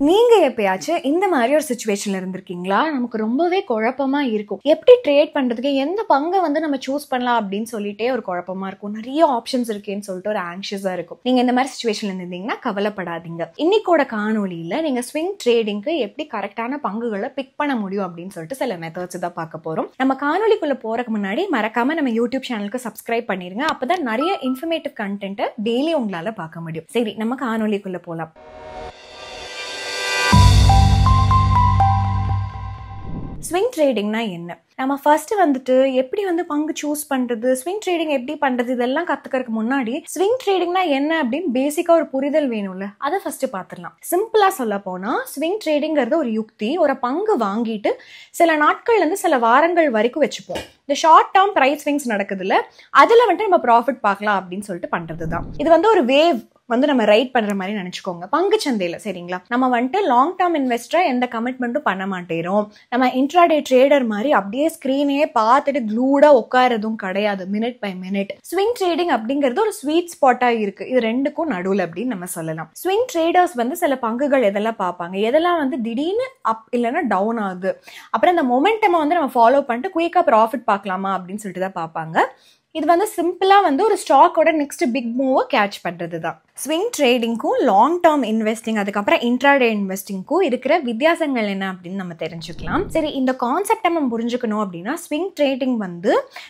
நீங்க எப்பயாச்சும் இந்த மாதிரி ஒரு சிச்சுவேஷன்ல இருந்திருக்கீங்களா? நமக்கு ரொம்பவே குழப்பமா இருக்கும். எப்படி ட்ரேட் பண்றதுக்கு, எந்த பங்கை நம்ம சூஸ் பண்ணலாம் அப்படின்னு சொல்லிட்டே ஒரு குழப்பமா இருக்கும். நிறைய ஆப்ஷன்ஸ் இருக்கேன்னு சொல்லிட்டு ஒரு ஆங்ஷியஸா இருக்கும். நீங்க இந்த மாதிரி சிச்சுவேஷன்ல இருந்தீங்கன்னா கவலைப்படாதீங்க. இன்னைக்கோட காணொலியில நீங்க ஸ்விங் ட்ரேடிங்க்கு எப்படி கரெக்டான பங்குகளை பிக் பண்ண முடியும் அப்படின்னு சொல்லிட்டு சில மெத்தட்ஸ் தான் பார்க்க போறோம். நம்ம காணொலிக்குள்ள போறதுக்கு முன்னாடி மறக்காம நம்ம யூடியூப் சேனலுக்கு சப்ஸ்கிரைப் பண்ணிருங்க. அப்பதான் நிறைய இன்ஃபர்மேட்டிவ் கண்டென்ட் டெய்லி உங்களால பார்க்க முடியும். சரி, நம்ம காணொலிக்குள்ள போலாம். ஸ்விங் ட்ரேடிங்னா என்ன? நம்ம ஃபர்ஸ்ட் எப்படி பங்கு சூஸ் பண்றது, ஸ்விங் ட்ரேடிங் எப்படி பண்றது, இதெல்லாம் கத்துக்கிறதுக்கு முன்னாடி ஸ்விங் ட்ரேடிங்னா என்ன அப்படின்னு பேசிக்கா ஒரு புரிதல் வேணும்ல, அதை ஃபர்ஸ்ட் பாத்துடலாம். சிம்பிளா சொல்ல போனா ஸ்விங் ட்ரேடிங்கிறது ஒரு யுக்தி. ஒரு பங்கு வாங்கிட்டு சில நாட்கள்ல இருந்து சில வாரங்கள் வரைக்கும் வச்சுப்போம். இந்த ஷார்ட் டேர்ம் பிரைஸ் ஸ்விங்ஸ் நடக்குதுல்ல, அதுல நம்ம ப்ராஃபிட் பார்க்கலாம் அப்படின்னு சொல்லிட்டு பண்றதுதான். இது ஒரு வேவ் நம்ம ரைட் பண்ற மாதிரி நினைச்சுக்கோங்க பங்கு சந்தையில. சரிங்களா? நம்ம லாங் டேர்ம் இன்வெஸ்டரா எந்த கமிட்மெண்ட்டும் பண்ண மாட்டேறோம். நம்ம இன்ட்ராடே ட்ரேடர் மாதிரி அப்படியே ஸ்கிரீனையே பார்த்துட்டு க்ளூடா உட்காரதும் கிடையாது. Minute by minute swing trading அப்படிங்கிறது ஒரு ஸ்வீட் ஸ்பாட்டா இருக்கு. இது ரெண்டுக்கும் நடுவில் அப்படின்னு நம்ம சொல்லலாம். ஸ்விங் ட்ரேடர்ஸ் சில பங்குகள் எதெல்லாம் பார்ப்பாங்க, எதெல்லாம் திடீர்னு அப் இல்லைன்னா டவுன் ஆகுது, அப்புறம் இந்த மொமெண்டம் நம்ம ஃபாலோ பண்ணிட்டு குயிக்கா ப்ராஃபிட் பார்க்கலாமா அப்படின்னு சொல்லிட்டு தான் பார்ப்பாங்க. இது சிம்பிளா ஒரு ஸ்டாக்கோட நெக்ஸ்ட் பிக் மூவை கேட்ச் பண்றது தான். ஸ்விங் ட்ரேடிங்க்கும் லாங் டேர்ம் இன்வெஸ்டிங் அதுக்கப்புறம் இன்ட்ராடே இன்வெஸ்டிங்க்கும் இருக்கிற வித்தியாசங்கள் என்ன அப்படின்னு நம்ம தெரிஞ்சுக்கலாம். சரி, இந்த கான்செப்டை நம்ம புரிஞ்சுக்கணும் அப்படின்னா ஸ்விங் ட்ரேடிங்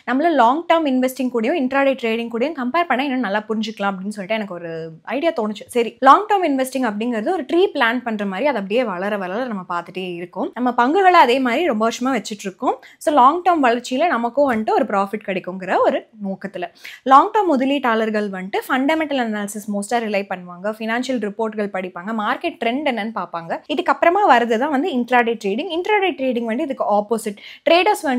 நம்மள லாங் டேர்ம் இன்வெஸ்டிங் கூடயும் இன்ட்ராடே ட்ரேடிங் கூடயும் கம்பேர் பண்ண இன்னும் நல்லா புரிஞ்சுக்கலாம் அப்படின்னு சொல்லிட்டு எனக்கு ஒரு ஐடியா தோணுச்சு. சரி, லாங் டேர்ம் இன்வெஸ்டிங் அப்படிங்கிறது ஒரு ட்ரீ பிளான் பண்ற மாதிரி, அது அப்படியே வளர வளர நம்ம பார்த்துட்டே இருக்கோம். நம்ம பங்குகளை அதே மாதிரி ரொம்ப வருஷமா வச்சுட்டு இருக்கோம். ஸோ லாங் டேர்ம் வளர்ச்சியில நமக்கும் ஒரு ப்ராஃபிட் கிடைக்குங்கிற ஒரு நோக்கத்துல லாங் டேர்ம் முதலீட்டாளர்கள் ஃபண்டமெண்டல் அனாலிசிஸ் மோஸ்டா ரிலை பண்ணுவாங்க, ஃபினான்ஷியல் ரிப்போர்ட்கள் படிப்பாங்க, மார்க்கெட் ட்ரெண்ட் என்னன்னு பார்ப்பாங்க. இதுக்கப்புறமா வரதுதான் இன்ட்ராடே ட்ரேடிங். இன்ட்ராடே ட்ரேடிங் இதுக்கு ஆப்போசிட். ட்ரேடர்ஸ்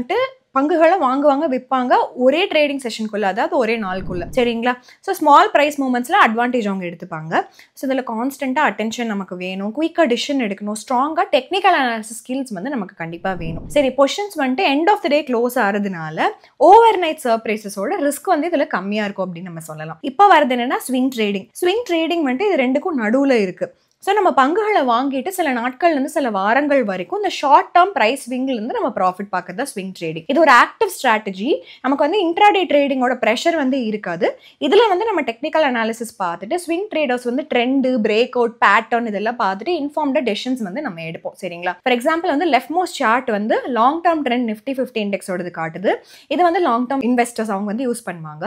பங்குகளை வாங்குவாங்க, விற்பாங்க ஒரே ட்ரேடிங் செஷனுக்குள்ள, அதாவது ஒரே நாளுக்குள்ள. சரிங்களா? ஸோ ஸ்மால் பிரைஸ் மூவ்மெண்ட்ஸ்ல அட்வான்டேஜ் அவங்க எடுத்துப்பாங்க. ஸோ இதில் கான்ஸ்டன்டா அட்டென்ஷன் நமக்கு வேணும், குயிக்கா டிசிஷன் எடுக்கணும், ஸ்ட்ராங்கா டெக்னிக்கல் அனாலிசிஸ் ஸ்கில்ஸ் நமக்கு கண்டிப்பா வேணும். சரி, positions end of the day close ஆறதுனால ஓவர் நைட் சர்ப்ரைசஸோட ரிஸ்க் இதுல கம்மியா இருக்கும் அப்படின்னு நம்ம சொல்லலாம். இப்போ வரது என்னன்னா ஸ்விங் ட்ரேடிங். ஸ்விங் ட்ரேடிங் இது ரெண்டுக்கும் நடுவுல இருக்கு. ஸோ நம்ம பங்குகளை வாங்கிட்டு சில நாட்கள்லேருந்து சில வாரங்கள் வரைக்கும் இந்த ஷார்ட் டேர்ம் பிரைஸ் ஸ்விங்லேருந்து நம்ம ப்ராஃபிட் பார்க்கறது தான் ஸ்விங் ட்ரேடிங். இது ஒரு ஆக்டிவ் ஸ்ட்ராட்டஜி. நமக்கு இன்ட்ராடே ட்ரேடிங்கோட ப்ரெஷர் இருக்காது. இதில் நம்ம டெக்னிக்கல் அனாலிசிஸ் பார்த்துட்டு swing traders trend, breakout, pattern இதெல்லாம் பார்த்துட்டு இன்ஃபார்ம்டு டெசிஷன்ஸ் நம்ம எடுப்போம். சரிங்களா? For example leftmost chart long term trend Nifty 50 இண்டெக்ஸோடது காட்டுது. இது லாங் டேர்ம் இன்வெஸ்டர்ஸ் அவங்க யூஸ் பண்ணுவாங்க.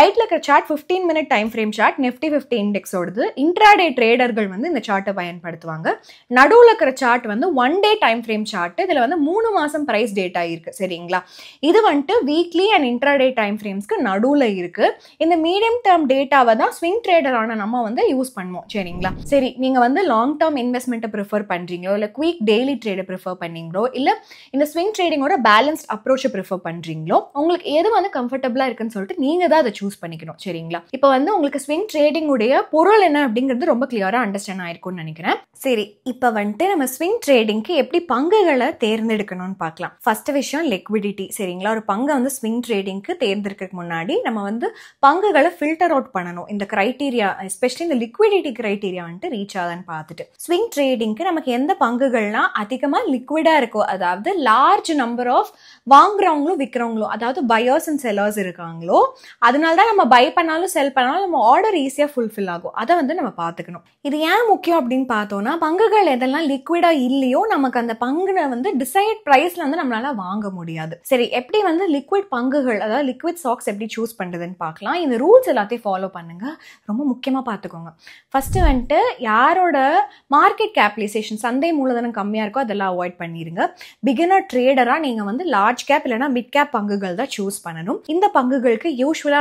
ரைட்ல இருக்கிற chart 15 minute time frame chart Nifty 50 இண்டெக்ஸோடது. இன்ட்ராடே ட்ரேடர்கள் இந்த சார்ட்டை பயன்படுத்துவாங்க. நடுவில் இருக்கிற chart 1 day time frame chart. இதுல 3 மாசம் பிரைஸ் டேட்டா இருக்கு. சரிங்களா? இது வீக்லி அண்ட் இன்ட்ராடே டைம் ஃப்ரேம்ஸ்க்கு நடுவில் இருக்கு. இந்த மீடியம் டேர்ம் டேட்டாவை தான் ஸ்விங் ட்ரேடரான நம்ம யூஸ் பண்ணுவோம். சரிங்களா? சரி, நீங்க லாங் டேர்ம் இன்வெஸ்ட்மெண்ட்டை ப்ரிஃபர் பண்றீங்களோ, இல்ல குயிக் டெய்லி ட்ரேடை ப்ரிஃபர் பண்ணீங்களோ, இல்ல இந்த ஸ்விங் ட்ரேடிங்கோட பேலன்ஸ்ட் அப்ரோச்சை ப்ரிஃபர் பண்றீங்களோ, உங்களுக்கு எது கம்ஃபர்டபுளா இருக்குன்னு சொல்லிட்டு நீங்க தான் அதை சூஸ் பண்ணிக்கணும். சரிங்களா? இப்போ உங்களுக்கு ஸ்விங் ட்ரேடிங் உடைய பொருள் என்ன அப்படிங்கிறது ரொம்ப கிளியரா அண்டர்ஸ்டாண்ட் ஆயிருக்கும் நினைக்கிறேன். சரி, இப்போ நம்ம ஸ்விங் ட்ரேடிங்க்கு எப்படி பங்குகளை தேர்ந்தெடுக்கணும்னு பார்க்கலாம். ஃபர்ஸ்ட் விஷயம் லிக்விடிட்டி. சரிங்களா? ஒரு பங்கை ஸ்விங் ட்ரேடிங்க்கு தேர்ந்தெடுக்கிறதுக்கு முன்னாடி நம்ம பங்குகளை ஃபில்டர் அவுட் பண்ணணும். இந்த கிரைட்டீரியா, எஸ்பெஷலி இந்த லிக்விடிட்டி கிரைட்டீரியா ரீச் ஆகுதுன்னு பார்த்துட்டு ஸ்விங் ட்ரேடிங்க்கு நமக்கு எந்த பங்குகள்லாம் அதிகமாக லிக்விடா இருக்கோ, அதாவது லார்ஜ் நம்பர் ஆஃப் வாங்குறவங்களும் விற்கிறவங்களும், அதாவது பையர்ஸ் அண்ட் செல்லர்ஸ் இருக்காங்களோ, அதனால தான் நம்ம பை பண்ணாலும் செல் பண்ணாலும் நம்ம ஆர்டர் ஈஸியா ஃபுல்ஃபில் ஆகும். அதை நம்ம பார்த்துக்கணும். இது ஏன் முக்கியம் அப்படின்னு பார்த்தோம்னா, பங்குகள் எதெல்லாம் லிக்விடா இல்லையோ நமக்கு அந்த பங்குனை டிசைட் பிரைஸ்ல நம்மளால வாங்க முடியாது. சரி, எப்படி லிக்விட் பங்குகள், அதாவது லிக்விட் ஸ்டாக்ஸ் எப்படி சூஸ் பண்றதுன்னு பார்க்கலாம். இந்த ரூல்ஸ் எல்லாத்தையும் ஃபாலோ பண்ணுங்க, ரொம்ப முக்கியமா பார்த்துக்கோங்க. ஃபர்ஸ்ட் யாரோட மார்க்கெட் கேபிடலைசேஷன், சந்தை மூலதனம் கம்மியா இருக்கோ அதெல்லாம் அவாய்ட் பண்ணிருங்க. பிகினர் ட்ரேடரா நீங்க லார்ஜ் கேப் இல்லைன்னா மிட் கேப் பங்குகள் தான் சூஸ் பண்ணணும். இந்த பங்குகளுக்கு யூஸ்வலா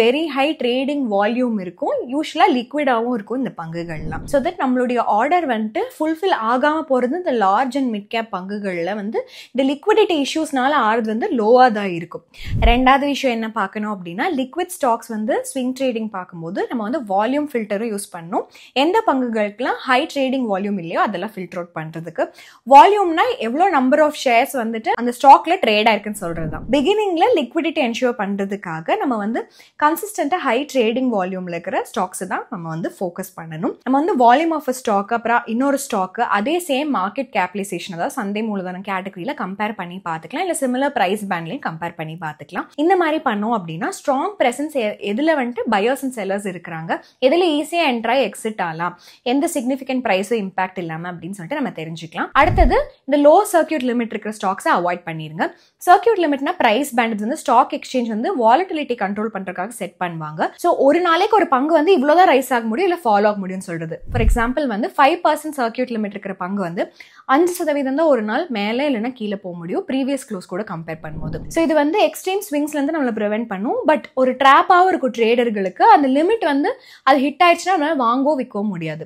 வெரி ஹை ட்ரேடிங் வால்யூம் இருக்கும், யூஸ்வலா லிக்விடாவும் இருக்கும் இந்த பங்குகள்லாம். ஸோ தட் நம்மளுடைய ஆர்டர் ஃபுல்ஃபில் ஆகாம போறது இந்த லார்ஜ் அண்ட் மிட் கேப் பங்குகள்ல இந்த லிக்விடிட்டி இஷ்யூஸ்னால ஆறுது லோவா தான் இருக்கும். ரெண்டாவது விஷயம் என்ன பார்க்கணும் அப்படின்னா, லிக்விட் ஸ்டாக்ஸ் ஸ்விங் ட்ரேடிங் பார்க்கும்போது நம்ம வால்யூம் ஃபில்டரும் யூஸ் பண்ணணும். எந்த பங்குகளுக்குலாம் ஹை ட்ரேடிங் வால்யூம் இல்லையோ அதெல்லாம் ஃபில்டர் அவுட் பண்றதுக்கு. வால்யூம்னா எவ்வளவு நம்பர் ஆஃப் ஷேர்ஸ் அந்த ஸ்டாக்ல ட்ரேட் ஆயிருக்குன்னு சொல்றதுதான். பிகினிங்ல லிக்விடிட்டி என்ஷூர் பண்றதுக்காக நம்ம கன்சிஸ்டன்டா ஹை ட்ரேடிங் வால்யூம்ல இருக்கிற ஸ்டாக்ஸ் தான் நம்ம ஃபோக்கஸ் பண்ணணும். நம்ம வால்யூம் வால்யூம் ஆஃப் ஸ்டாக் அப்புறம் இன்னொரு ஸ்டாக் அதே சேம் மார்க்கெட் கேபிடலைசேஷன் அதாவது சந்தை மூலதனம் கேட்டகரியில கம்பேர் பண்ணி பார்த்துக்கலாம், இல்லை சிமிலர் பிரைஸ் பேண்ட்லையும் கம்பேர் பண்ணி பார்த்துக்கலாம். இந்த மாதிரி பண்ணோம் அப்படின்னா ஸ்ட்ராங் பிரசன்ஸ் எதுல வந்துட்டு பயர்ஸ் அண்ட் செல்லர்ஸ் இருக்கிறாங்க, எதுல ஈஸியா என்ட்ராய் எக்ஸிட் ஆகலாம், எந்த சிக்னிஃபிகன்ட் பிரைஸும் இம்பாக்ட் இல்லாம அப்படின்னு சொல்லிட்டு நம்ம தெரிஞ்சுக்கலாம். அடுத்தது இந்த லோ சர்க்யூட் லிமிட் இருக்கிற ஸ்டாக்ஸை அவாய்ட் பண்ணிருங்க. சர்க்யூட் லிமிட்னா பிரைஸ் பேண்ட் வந்து ஸ்டாக் எக்ஸ்சேஞ்ச் வந்து வாலட்டிலிட்டி கண்ட்ரோல் பண்றதுக்காக செட் பண்ணுவாங்க. ஸோ ஒரு நாளைக்கு ஒரு பங்கு வந்து இவ்வளவுதான் ரைஸ் ஆக முடியும் இல்லை ஃபாலோ ஆக முடியும்னு சொல்றது. ஃபார் எக்ஸாம்பிள் வந்து 5% சர்க்யூட் லிமிட் இருக்கிற பங்கு வந்து 5% தான் ஒரு நாள் மேலே இல்லைன்னா கீழே போக முடியும் ப்ரீவியஸ் க்ளோஸ் கூட கம்பேர் பண்ணும்போது. ஸோ இது வந்து எக்ஸ்ட்ரீம் ஸ்விங்ஸ்ல இருந்து நம்மளை ப்ரிவென்ட் பண்ணும். பட் ஒரு ட்ராப்பாகவும் இருக்கும் ட்ரேடர்களுக்கு. அந்த லிமிட் வந்து அது ஹிட் ஆயிடுச்சுன்னா நம்மளால வாங்கவும் விற்கவும் முடியாது.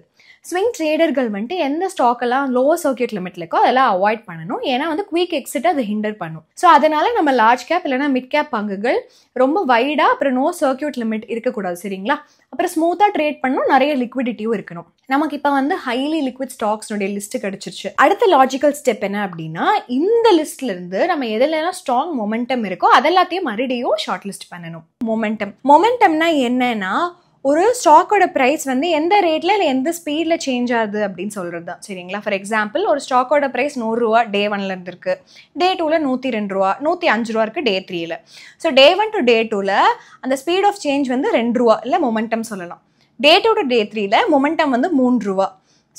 ஸ்விங் ட்ரேடர்கள் வந்துட்டு எந்த ஸ்டாக் எல்லாம் லோ சர்க்யூட் லிமிட்ல இருக்கோ அதெல்லாம் அவாய்ட் பண்ணணும். ஏன்னா வந்து குயிக் எக்ஸிட் அது ஹிண்டர் பண்ணும். ஸோ அதனால நம்ம லார்ஜ் கேப் இல்லைன்னா மிட் கேப் பங்குகள் ரொம்ப வைடா அப்புறம் நோ சர்க்யூட் லிமிட் இருக்கக்கூடாது. சரிங்களா? அப்புறம் ஸ்மூத்தா ட்ரேட் பண்ணணும், நிறைய லிக்விடிட்டியும் இருக்கணும். நமக்கு இப்போ வந்து ஹைலி லிக்விட் ஸ்டாக்ஸ்னுடைய லிஸ்ட் கிடைச்சிருச்சு. அடுத்த லாஜிக்கல் ஸ்டெப் என்ன அப்படின்னா இந்த லிஸ்ட்ல இருந்து நம்ம எதுலாம் ஸ்ட்ராங் மொமெண்டம் இருக்கோ அதெல்லாத்தையும் மறுபடியும் ஷார்ட் லிஸ்ட் பண்ணணும். மொமெண்டம்னா என்னன்னா ஒரு ஸ்டாக்கோட ப்ரைஸ் வந்து எந்த ரேட்ல இல்லை எந்த ஸ்பீட்ல சேஞ்ச் ஆகுது அப்படின்னு சொல்றது தான். சரிங்களா? ஃபார் எக்ஸாம்பிள் ஒரு ஸ்டாக்கோட ப்ரைஸ் 100 ரூபா டே 1ல இருந்து இருக்கு, டே 2ல 102 ரூபா 105 ரூபா இருக்கு டே 3ல. ஸோ டே 1 டு டே 2ல அந்த ஸ்பீட் ஆஃப் சேஞ்ச் வந்து 2 ரூபா இல்லை மொமெண்டம் சொல்லலாம். டே 2 டு டே 3ல மொமெண்டம் வந்து 3 ரூபா.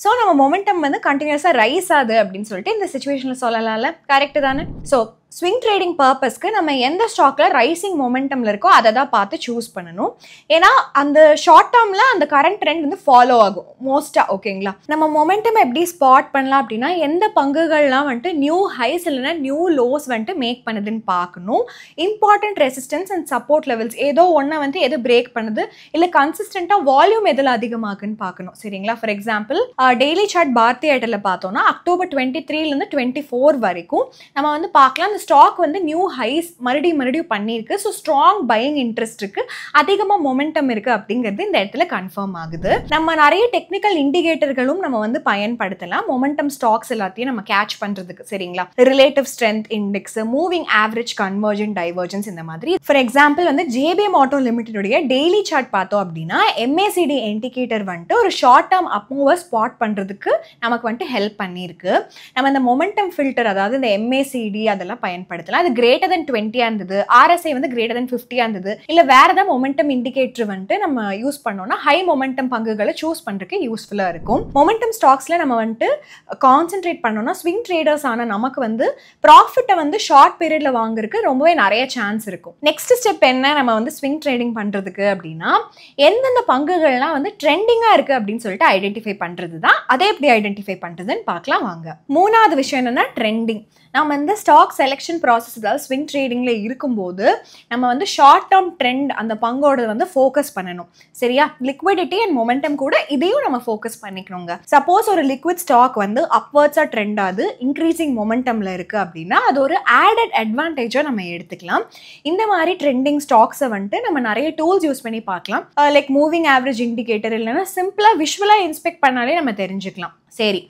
ஸோ நம்ம மொமெண்டம் வந்து கண்டினியூஸாக ரைஸ் ஆகுது அப்படின்னு சொல்லிட்டு இந்த சுச்சுவேஷனில் சொல்லலாம்ல. கரெக்டு தானே? ஸோ ஸ்விங் ட்ரேடிங் பர்பஸ்க்கு நம்ம எந்த ஸ்டாக்ல ரைசிங் மொமெண்டம்ல இருக்கோ அதை தான் பார்த்து சூஸ் பண்ணணும். ஏன்னா அந்த ஷார்ட் டேர்ம்ல அந்த கரண்ட் ட்ரெண்ட் வந்து ஃபாலோ ஆகும் மோஸ்டா. ஓகேங்களா? நம்ம மொமெண்டம் எப்படி ஸ்பாட் பண்ணலாம் அப்படின்னா எந்த பங்குகள்லாம் வந்துட்டு நியூ ஹைஸ் இல்லைன்னா நியூ லோஸ் வந்துட்டு மேக் பண்ணுதுன்னு பார்க்கணும். Important resistance and support levels ஏதோ ஒன்றை வந்து எது பிரேக் பண்ணுது இல்லை கன்சிஸ்டன்டா வால்யூம் எதில் அதிகமாகுன்னு பார்க்கணும். சரிங்களா? For example daily chart Bharti ஏர்டெல்ல பார்த்தோம்னா அக்டோபர் 23 24 வரைக்கும் நம்ம வந்து பார்க்கலாம் ஸ்டாக் வந்து நியூ ஹைஸ் மறுபடியும் பண்ணியிருக்கு. ஸோ ஸ்ட்ராங் பையிங் இன்ட்ரெஸ்ட் இருக்கு, அதிகமாக மொமெண்டம் இருக்கு அப்படிங்கிறது இந்த இடத்துல கன்ஃபார்ம் ஆகுது. நம்ம நிறைய டெக்னிக்கல் இண்டிகேட்டர்களும் நம்ம வந்து பயன்படுத்தலாம் மொமெண்டம் ஸ்டாக்ஸ் எல்லாத்தையும் நம்ம கேட்ச் பண்றதுக்கு. சரிங்களா? Relative strength index, moving average, convergence, divergence இந்த மாதிரி. ஃபார் எக்ஸாம்பிள் வந்து JBM auto limited daily chart பார்த்தோம் அப்படின்னா MACD இண்டிகேட்டர் வந்துட்டு ஒரு ஷார்ட் டேர்ம் அப் மூவர் ஸ்பாட் பண்றதுக்கு நமக்கு வந்துட்டு ஹெல்ப் பண்ணியிருக்கு. நம்ம இந்த மொமெண்டம் ஃபில்டர் அதாவது இந்த MACD அதெல்லாம் பயன்படுத்தலாம். அது கிரேட்டர் தென் 20 இருந்தது, RSI வந்து கிரேட்டர் தென் 50 இருந்தது, இல்ல வேற ஏதாவது மொமெண்டம் இண்டிகேட்டர் வந்துட்டு நம்ம யூஸ் பண்ணோம்னா ஹை மொமெண்டம் பங்குகளை சூஸ் பண்றதுக்கு யூஸ்ஃபுல்லா இருக்கும். மொமெண்டம் ஸ்டாக்ஸ்ல நம்ம வந்துட்டு கான்சென்ட்ரேட் பண்ணோம்னா ஸ்விங் ட்ரேடர்ஸ் ஆன நமக்கு வந்து ப்ராஃபிட்டை வந்து ஷார்ட் பீரியட்ல வாங்குறதுக்கு ரொம்பவே நிறைய சான்ஸ் இருக்கும். நெக்ஸ்ட் ஸ்டெப் என்ன நம்ம வந்து ஸ்விங் ட்ரேடிங் பண்றதுக்கு அப்படின்னா எந்தெந்த பங்குகள்லாம் வந்து ட்ரெண்டிங்கா இருக்கு அப்படின்னு சொல்லிட்டு ஐடென்டிஃபை பண்றது தான். அதை எப்படி ஐடென்டிஃபை பண்றதுன்னு பார்க்கலாம் வாங்க. மூணாவது விஷயம் என்னன்னா ட்ரெண்டிங். நம்ம இந்த ஸ்டாக் செலெக்ஷன் ப்ராசஸ் அதாவது ஸ்விங் ட்ரேடிங்ல இருக்கும்போது நம்ம வந்து ஷார்ட் டேர்ம் ட்ரெண்ட் அந்த பங்கோட வந்து ஃபோக்கஸ் பண்ணணும். சரியா? லிக்விடிட்டி அண்ட் மொமெண்டம் கூட இதையும் நம்ம ஃபோக்கஸ் பண்ணிக்கணுங்க. சப்போஸ் ஒரு லிக்விட் ஸ்டாக் வந்து அப்வர்ட்ஸா ட்ரெண்ட் ஆகுது, இன்க்ரீசிங் மொமெண்டம்ல இருக்கு அப்படின்னா அது ஒரு ஆடட் அட்வான்டேஜா நம்ம எடுத்துக்கலாம். இந்த மாதிரி ட்ரெண்டிங் ஸ்டாக்ஸை வந்துட்டு நம்ம நிறைய டூல்ஸ் யூஸ் பண்ணி பார்க்கலாம். லைக் மூவிங் ஆவரேஜ் இண்டிகேட்டர் இல்லைன்னா சிம்பிளா விஷுவலா இன்ஸ்பெக்ட் பண்ணாலே நம்ம தெரிஞ்சுக்கலாம். சரி,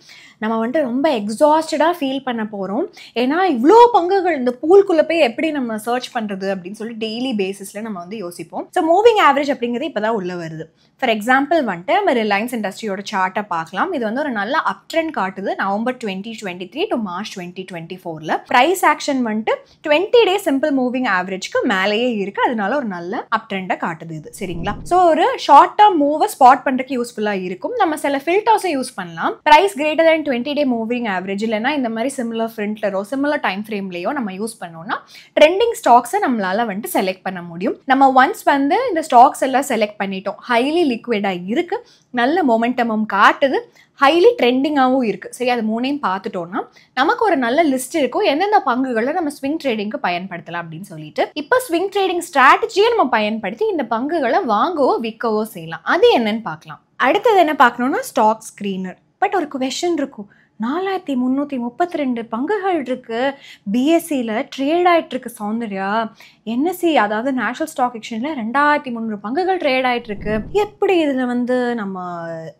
நம்ம வந்துட்டு ரொம்ப எக்ஸாஸ்டடாக ஃபீல் பண்ண போகிறோம். ஏன்னா இவ்வளோ பங்குகள் இந்த பூல்குள்ளே போய் எப்படி நம்ம சர்ச் பண்ணுறது அப்படின்னு சொல்லி டெய்லி பேசிஸில் நம்ம வந்து யோசிப்போம். ஸோ மூவிங் ஆவரேஜ் அப்படிங்கிறது இப்போ தான் உள்ள வருது. ஃபார் எக்ஸாம்பிள் வந்துட்டு நம்ம ரிலையன்ஸ் இண்டஸ்ட்ரியோட சார்ட்டை பார்க்கலாம். இது வந்து ஒரு நல்ல அப் ட்ரெண்ட் காட்டுது November 2023 to March 2024. Price action வந்துட்டு 20 டே சிம்பிள் மூவிங் ஆவரேஜ்க்கு மேலேயே இருக்கு. அதனால ஒரு நல்ல அப் ட்ரெண்டை காட்டுது இது. சரிங்களா? ஸோ ஒரு ஷார்ட் டேர்ம் மூவை ஸ்பாட் பண்ணுறதுக்கு யூஸ்ஃபுல்லாக இருக்கும். நம்ம சில ஃபில்டர்ஸை யூஸ் பண்ணலாம். Price greater than 20 day moving average இல்லைன்னா இந்த மாதிரி சிமிலர் ஃப்ரண்ட்லரோ சிமிலர் டைம் ஃப்ரேம்லையோ நம்ம யூஸ் பண்ணோம்னா ட்ரெண்டிங் ஸ்டாக்ஸை நம்மளால வந்துட்டு செலக்ட் பண்ண முடியும். நம்ம ஒன்ஸ் வந்து இந்த ஸ்டாக்ஸ் எல்லாம் செலக்ட் பண்ணிட்டோம், ஹைலி லிக்விடா இருக்கு, நல்ல மொமெண்டமும் காட்டுது, ஹைலி ட்ரெண்டிங்காகவும் இருக்குது. சரி, அது மூணையும் பார்த்துட்டோம்னா நமக்கு ஒரு நல்ல லிஸ்ட் இருக்கும் எந்தெந்த பங்குகளை நம்ம ஸ்விங் ட்ரேடிங்க்கு பயன்படுத்தலாம் அப்படின்னு சொல்லிட்டு. இப்போ ஸ்விங் ட்ரேடிங் ஸ்ட்ராட்டஜியை நம்ம பயன்படுத்தி இந்த பங்குகளை வாங்கவோ விற்கவோ செய்யலாம். அது என்னன்னு பார்க்கலாம். அடுத்தது என்ன பார்க்கணும்னா ஸ்டாக் ஸ்க்ரீனர். பட் ஒரு குவெஸ்சன் இருக்கும், 4332 பங்குகள் இருக்கு. பிஎஸ்சியில் ட்ரேட் ஆகிட்டு இருக்கு சௌந்தர்யா. என்எஸ்சி அதாவது நேஷனல் ஸ்டாக் எக்ஸ்சேஞ்சில் 2300 பங்குகள் ட்ரேட் ஆகிட்டு இருக்கு. எப்படி இதில் வந்து நம்ம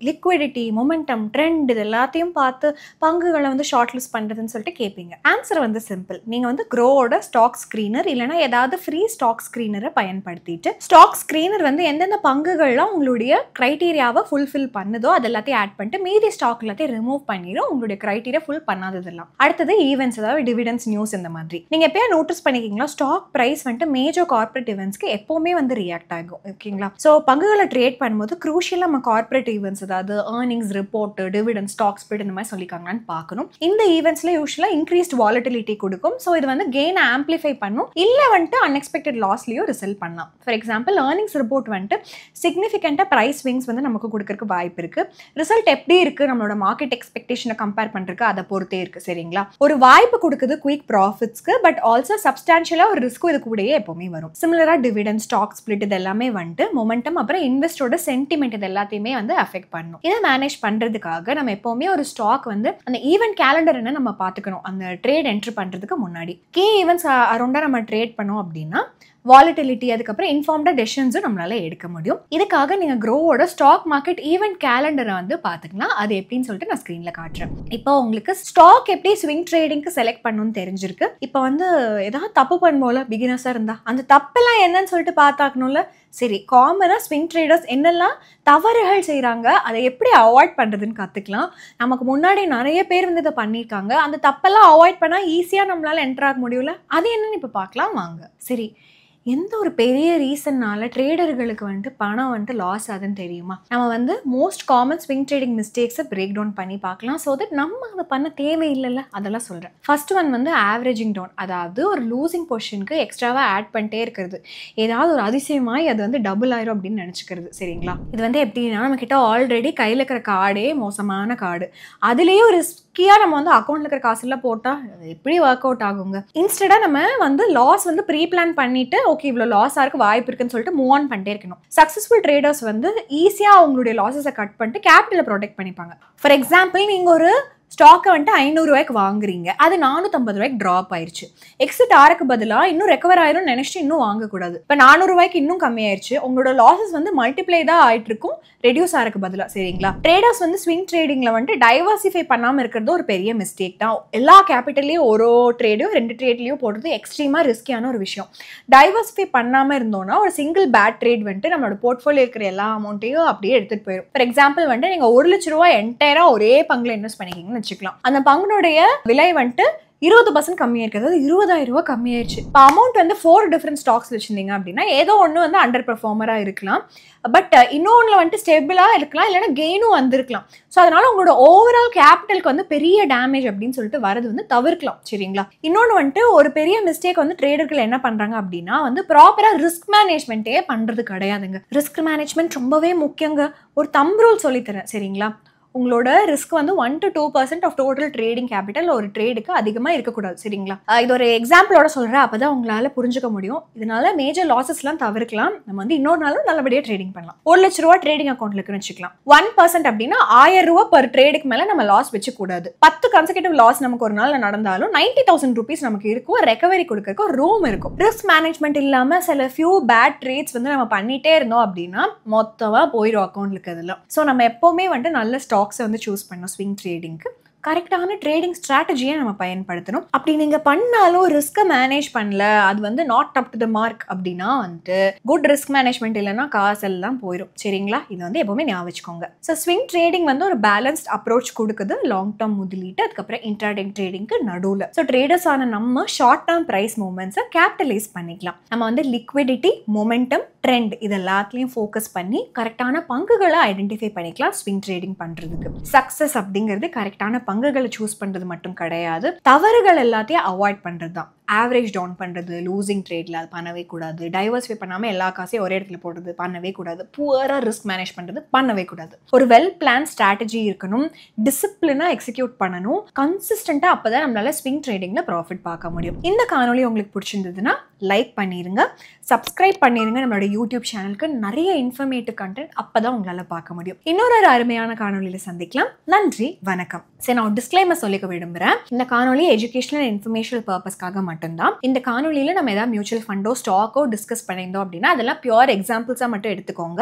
லிக்விடிட்டி, மொமெண்டம், ட்ரெண்ட் இது எல்லாத்தையும் பார்த்து பங்குகளை வந்து ஷார்ட் லிஸ்ட் பண்ணுறதுன்னு சொல்லிட்டு கேட்பீங்க. ஆன்சர் வந்து சிம்பிள். நீங்கள் வந்து க்ரோவோட ஸ்டாக் ஸ்க்ரீனர் இல்லைனா ஏதாவது ஃப்ரீ ஸ்டாக் ஸ்க்ரீனரை பயன்படுத்திட்டு ஸ்டாக் ஸ்க்ரீனர் வந்து எந்தெந்த பங்குகள்லாம் உங்களுடைய க்ரைட்டீரியாவை ஃபுல்ஃபில் பண்ணுதோ அது எல்லாத்தையும் ஆட் பண்ணிட்டு மீதி ஸ்டாக் எல்லாத்தையும் ரிமூவ் பண்ணிடும் உங்களுடைய கிரைட்டீரியா ஃபுல் பண்ணாததெல்லாம். அடுத்தது ஈவெண்ட்ஸ், அதாவது டிவிடெண்ட்ஸ், நியூஸ் இந்த மாதிரி. நீங்கள் எப்போயா நோட்டீஸ் பண்ணிக்கிங்களா ஸ்டாக் ப்ரைஸ் வந்துட்டு மேஜர் கார்பரேட் ஈவெண்ட்ஸ்க்கு எப்போவுமே வந்து ரியாக்ட் ஆகும். ஓகேங்களா? ஸோ பங்குகளை ட்ரேட் பண்ணும்போது க்ரூஷியலாக நம்ம கார்பரேட் ஈவெண்ட்ஸ், அதாவது earnings report, dividend, stock split இந்த மாதிரி சொல்லிக்காங்களான்னு பார்க்கணும். இந்த ஈவெண்ட்ஸில் யூஸ்வலாக இன்க்ரீஸ்ட் வாலட்டிலிட்டி கொடுக்கும். ஸோ இது வந்து கெயின் ஆம்பிளிஃபை பண்ணும், இல்லை வந்துட்டு அன்எக்ஸ்பெக்டட் லாஸ்லையும் ரிசல்ட் பண்ணலாம். ஃபார் எக்ஸாம்பிள் ஏர்னிங்ஸ் ரிப்போர்ட் வந்துட்டு சிக்னிஃபிகண்ட்டாக ப்ரைஸ் ஸ்விங்ஸ் வந்து நமக்கு கொடுக்கறதுக்கு வாய்ப்பு இருக்குது. ரிசல்ட் எப்படி இருக்குது நம்மளோட மார்க்கெட் எக்ஸ்பெக்டேஷனை கம்பேர் பண்றதுக்கு அதை பொறுத்தே இருக்கு. சரிங்களா? ஒரு வாய்ப்பு கொடுக்குது குயிக் ப்ராஃபிட்ஸ்க்கு, பட் ஆல்சோ சப்ஸ்டான்ஷியலா ஒரு ரிஸ்க்கும் இது கூடயே எப்பவுமே வரும். சிமிலரா டிவிடெண்ட், ஸ்டாக் ஸ்பிளிட் இது எல்லாமே வந்துட்டு மொமெண்டம் அப்புறம் இன்வெஸ்டரோட சென்டிமெண்ட் இது எல்லாத்தையுமே வந்து அஃபெக்ட் பண்ணும். இதை மேனேஜ் பண்றதுக்காக நம்ம எப்பவுமே ஒரு ஸ்டாக் வந்து அந்த ஈவென்ட் கேலண்டர் என்ன நம்ம பார்த்துக்கணும். அந்த ட்ரேட் என்ட்ரி பண்றதுக்கு முன்னாடி கீ ஈவெண்ட்ஸ் அரௌண்டா நம்ம ட்ரேட் பண்ணோம் அப்படின்னா வாலட்டிலிட்டி அதுக்கப்புறம் இன்ஃபார்ம்டாக டெசிஷன்ஸும் நம்மளால எடுக்க முடியும். இதுக்காக நீங்கள் க்ரோவோட ஸ்டாக் மார்க்கெட் ஈவெண்ட் கேலண்டரை வந்து பார்த்துக்கலாம். அது எப்படின்னு சொல்லிட்டு நான் ஸ்க்ரீனில் காட்டுறேன். இப்போ உங்களுக்கு ஸ்டாக் எப்படி ஸ்விங் ட்ரேடிங்க்கு செலக்ட் பண்ணணும்னு தெரிஞ்சிருக்கு. இப்போ வந்து ஏதாவது தப்பு பண்ணும்போல பிகினர்ஸாக இருந்தா அந்த தப்பெல்லாம் என்னன்னு சொல்லிட்டு பார்த்தாக்கணும்ல. சரி, காமனாக ஸ்விங் ட்ரேடர்ஸ் என்னெல்லாம் தவறுகள் செய்கிறாங்க, அதை எப்படி அவாய்ட் பண்ணுறதுன்னு கற்றுக்கலாம். நமக்கு முன்னாடி நிறைய பேர் வந்து இதை பண்ணியிருக்காங்க. அந்த தப்பெல்லாம் அவாய்ட் பண்ணால் ஈஸியாக நம்மளால் என்டர் ஆக முடியல. அது என்னன்னு இப்போ பார்க்கலாம் வாங்க. சரி, எந்த ஒரு பெரிய ரீசன்னால ட்ரேடர்களுக்கு வந்துட்டு பணம் வந்துட்டு லாஸ் ஆகுதுன்னு தெரியுமா? நம்ம வந்து மோஸ்ட் காமன் ஸ்விங் ட்ரேடிங் மிஸ்டேக்ஸை பிரேக் டவுன் பண்ணி பார்க்கலாம். ஸோ தட் நம்ம அதை பண்ண தேவையில்லைல்ல, அதெல்லாம் சொல்கிறேன். ஃபர்ஸ்ட் ஒன் வந்து ஆவரேஜிங் டவுன், அதாவது ஒரு லூசிங் பொசிஷனுக்கு எக்ஸ்ட்ராவாக ஆட் பண்ணிட்டே இருக்கிறது. ஏதாவது ஒரு அதிசயமாய் அது வந்து டபுள் ஆயிரும் அப்படின்னு நினச்சிக்கிறது. சரிங்களா? இது வந்து எப்படின்னா நம்ம கிட்ட ஆல்ரெடி கையில் இருக்கிற கார்டே மோசமான கார்டு, அதுலேயும் ஒரு ரிஸ்கியாக நம்ம வந்து அக்கௌண்ட்டில் இருக்கிற காசுலாம் போட்டால் எப்படி ஒர்க் அவுட் ஆகுங்க. இன்ஸ்டடாக நம்ம வந்து லாஸ் வந்து ப்ரீ பிளான் பண்ணிட்டு ஓகே இவ்வளோ லாஸ் ஆகிறதுக்கு வாய்ப்பு இருக்குன்னு சொல்லிட்டு மூவ் ஆன் பண்ணிட்டே இருக்கணும். சக்ஸஸ்ஃபுல் ட்ரேடர்ஸ் வந்து ஈஸியாக அவங்களுடைய லாஸஸை கட் பண்ணிட்டு கேபிட்டலை ப்ரொடெக்ட் பண்ணிப்பாங்க. ஃபார் எக்ஸாம்பிள் நீங்கள் ஒரு ஸ்டாக்கை வந்துட்டு 500 ரூபாய்க்கு வாங்குறீங்க, அது 450 ரூபாய்க்கு ட்ராப் ஆயிடுச்சு. எக்ஸிட் ஆருக்கு பதிலாக இன்னும் ரெக்கவர் ஆயிரும் நினைச்சிட்டு இன்னும் வாங்கக்கூடாது. இப்போ 400 ரூபாய்க்கு இன்னும் கம்மியாயிருச்சு, உங்களோட லாஸஸ் வந்து மல்டிப்ளை தான் ஆயிட்டு இருக்கும் ரெடியூஸ் ஆருக்கு பதிலாக. சரிங்களா? ட்ரேடர்ஸ் வந்து ஸ்விங் ட்ரேடிங்ல வந்துட்டு டைவர்சிஃபை பண்ணாமல் இருக்கிறது ஒரு பெரிய மிஸ்டேக் தான். எல்லா கேபிட்டல்லையும் ஒரு ட்ரேடையும் 2 ட்ரேட்லையும் போடுறது எக்ஸ்ட்ரீமாக ரிஸ்கியான ஒரு விஷயம். டைவர்சிஃபை பண்ணாமல் இருந்தோம்னா ஒரு சிங்கிள் பேட் ட்ரேட் வந்துட்டு நம்மளோட போர்ட்ஃபோலியோ இருக்கிற எல்லா அமௌண்ட்டையும் அப்படியே எடுத்துட்டு போயிடும். ஃபார் எக்ஸாம்பிள் வந்துட்டு நீங்கள் 1 லட்ச ரூபாய் என்டையரா ஒரே பங்குல இன்வெஸ்ட் பண்ணிக்கிங்கன்னு வச்சுக்கலாம். அந்த பங்குனுடைய விலை வந்துட்டு 20% கம்மியாயிருக்கு, அதாவது 20,000 ரூபாய் கம்மியாயிருச்சு. இப்போ அமௌண்ட் வந்து 4 டிஃப்ரெண்ட் ஸ்டாக்ஸ் வச்சிருந்தீங்க அப்படின்னா ஏதோ ஒன்று வந்து அண்டர் பெர்ஃபார்மராக இருக்கலாம், பட் இன்னொன்றில் வந்துட்டு ஸ்டேபிளாக இருக்கலாம், இல்லைன்னா கெயினும் வந்திருக்கலாம். ஸோ அதனால உங்களோட ஓவரால் கேபிட்டலுக்கு வந்து பெரிய டேமேஜ் அப்படின்னு சொல்லிட்டு வரது வந்து தவிர்க்கலாம். சரிங்களா? இன்னொன்று வந்துட்டு ஒரு பெரிய மிஸ்டேக் வந்து ட்ரேடர்கள் என்ன பண்ணுறாங்க அப்படின்னா வந்து ப்ராப்பராக ரிஸ்க் மேனேஜ்மெண்ட்டே பண்ணுறது கிடையாதுங்க. ரிஸ்க் மேனேஜ்மெண்ட் ரொம்பவே முக்கியங்க. ஒரு தம்ப் ரூல் சொல்லித்தரேன். சரிங்களா? உங்களோட ரிஸ்க் வந்து 1 to 2% of total trading capital ஒரு ட்ரேடுக்கு அதிகமாக இருக்கக்கூடாது. சரிங்களா? இது ஒரு எக்ஸாம்பிளோட சொல்கிறேன், அப்போ தான் உங்களால் புரிஞ்சுக்க முடியும். இதனால மேஜர் லாஸஸ்லாம் தவிர்க்கலாம். நம்ம வந்து இன்னொரு நாளும் நல்லபடியாக ட்ரேடிங் பண்ணலாம். 1 லட்ச ரூபா ட்ரேடிங் அக்கௌண்ட்ல இருக்குன்னு வச்சுக்கலாம். 1% அப்படின்னா 1000 ரூபா பர் ட்ரேடுக்கு மேலே நம்ம லாஸ் வச்சுக்கூடாது. 10 கன்செக்யூட்டிவ் லாஸ் நமக்கு ஒரு நாள் நடந்தாலும் 90,000 rupees நமக்கு இருக்கும், ரெக்கவரி கொடுக்கறதுக்கு ஒரு ரூம் இருக்கும். ரிஸ்க் மேனேஜ்மெண்ட் இல்லாமல் சில ஃபியூ பேட் ட்ரேட்ஸ் வந்து நம்ம பண்ணிட்டே இருந்தோம் அப்படின்னா மொத்தமாக போயிடும் அக்கௌண்ட்ல இருக்கிறதுலாம். ஸோ நம்ம எப்போவுமே வந்துட்டு நல்ல ஸ்டாக்ஸை வந்து சூஸ் பண்ணோம் ஸ்விங் ட்ரேடிங்க்கு. கரெக்டான ட்ரேடிங் ஸ்ட்ராட்டஜியை நம்ம பயன்படுத்தணும். அப்படி நீங்கள் பண்ணாலும் ரிஸ்க்கை மேனேஜ் பண்ணல, அது வந்து not up to the mark அப்படின்னா வந்துட்டு குட் ரிஸ்க் மேனேஜ்மெண்ட் இல்லைன்னா காசெல்லாம் போயிடும். சரிங்களா? இது வந்து எப்பவுமே ஞாபகம் வச்சுக்கோங்க. ஸோ ஸ்விங் ட்ரேடிங் வந்து ஒரு பேலன்ஸ்ட் அப்ரோச் கொடுக்குது. லாங் டேர்ம் முதலீட்டு அதுக்கப்புறம் இன்ட்ராடே ட்ரேடிங்க்கு நடுவில். ஸோ ட்ரேடர்ஸ் ஆன நம்ம ஷார்ட் டேர்ம் ப்ரைஸ் மூவ்மெண்ட்ஸை கேபிட்டலைஸ் பண்ணிக்கலாம். நம்ம வந்து லிக்விடிட்டி, மொமெண்டம், ட்ரெண்ட் இது எல்லாத்துலேயும் ஃபோக்கஸ் பண்ணி கரெக்டான பங்குகளை ஐடென்டிஃபை பண்ணிக்கலாம் ஸ்விங் ட்ரேடிங் பண்ணுறதுக்கு. சக்ஸஸ் அப்படிங்கிறது கரெக்டான பங்குகளை சூஸ் பண்றது மட்டும் கிடையாது, தவறுகள் எல்லாத்தையும் அவாய்ட் பண்றது தான். ஆவரேஜ் டவுன் பண்றது, லூசிங் ட்ரேட்ல அது பண்ணவே கூடாது. டைவர்சிஃபை பண்ணாம எல்லா காசையும் ஒரே இடத்துல போடுறது பண்ணவே கூடாது. புவரா ரிஸ்க் மேனேஜ் பண்றது பண்ணவே கூடாது. ஒரு வெல் பிளான் ஸ்ட்ராட்டஜி இருக்கணும், டிசிப்ளினா எக்ஸிக்யூட் பண்ணணும், கன்சிஸ்டண்டா. அப்பதான் நம்மளால ஸ்விங் ட்ரேடிங்ல ப்ராஃபிட் பார்க்க முடியும். இந்த காணொலி உங்களுக்கு பிடிச்சிருந்ததுன்னா லைக் பண்ணிருங்க, சப்ஸ்கிரைப் பண்ணிருங்க நம்மளோட யூடியூப் சேனலுக்கு. நிறைய இன்ஃபர்மேட்டிவ் கண்டென்ட் அப்பதான் உங்களால பார்க்க முடியும். இன்னொரு அருமையான காணொலியில சந்திக்கலாம். நன்றி, வணக்கம். சரி, நான் ஒரு டிஸ்க்ளைமர் சொல்லிக்க விரும்புகிறேன். இந்த காணொலி எஜுகேஷனல் இன்ஃபர்மேஷனல் பர்பஸ்க்காக மட்டும்தான். இந்த காணொலியில் நம்ம ஏதாவது மியூச்சுவல் ஃபண்டோ ஸ்டாக்கோ டிஸ்கஸ் பண்ணியிருந்தோம் அப்படின்னா அதெல்லாம் பியூர் எக்ஸாம்பிள்ஸாக மட்டும் எடுத்துக்கோங்க.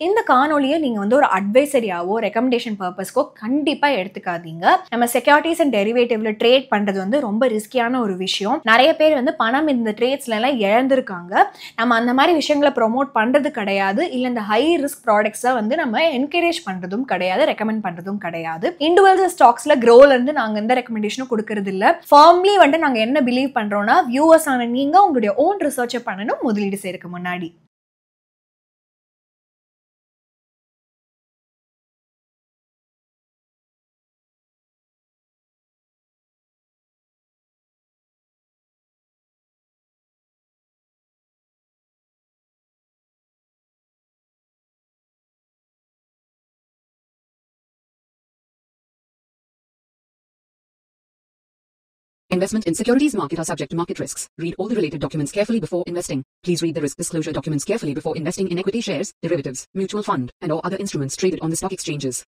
இந்த காணொலியை நீங்கள் வந்து ஒரு அட்வைசரியாவோ ரெக்கமெண்டேஷன் பர்பஸ்க்கோ கண்டிப்பாக எடுத்துக்காதீங்க. நம்ம செக்யூரிட்டிஸ் அண்ட் டெரிவேட்டிவ்ல ட்ரேட் பண்ணுறது வந்து ரொம்ப ரிஸ்கியான ஒரு விஷயம். நிறைய பேர் வந்து பணம் இந்த ட்ரேட்ஸ்லாம் இழந்திருக்காங்க. நம்ம அந்த மாதிரி விஷயங்களை ப்ரொமோட் பண்ணுறது கிடையாது. இல்லை இந்த ஹை ரிஸ்க் ப்ராடக்ட்ஸை வந்து நம்ம என்கரேஜ் பண்ணுறதும் கிடையாது, ரெக்கமெண்ட் பண்ணுறதும் கிடையாது. இண்டிவிஜுவல் ஸ்டாக்ஸ்ல க்ரோல இருந்து நாங்க எந்த ரெக்கமெண்டேஷனும் கொடுக்கறது இல்ல. ஃபார்ம்லி வந்து நாங்க என்ன பிலீவ் பண்றோம்னா வியூவர்ஸ் ஆன நீங்க உங்களுடைய ஓன் ரிசர்ச் பண்ணணும் முதலீடு செய்யறதுக்கு முன்னாடி. Investment in securities market are subject to market risks. Read all the related documents carefully before investing. Please read the risk disclosure documents carefully before investing in equity shares, derivatives, mutual fund, and or other instruments traded on the stock exchanges.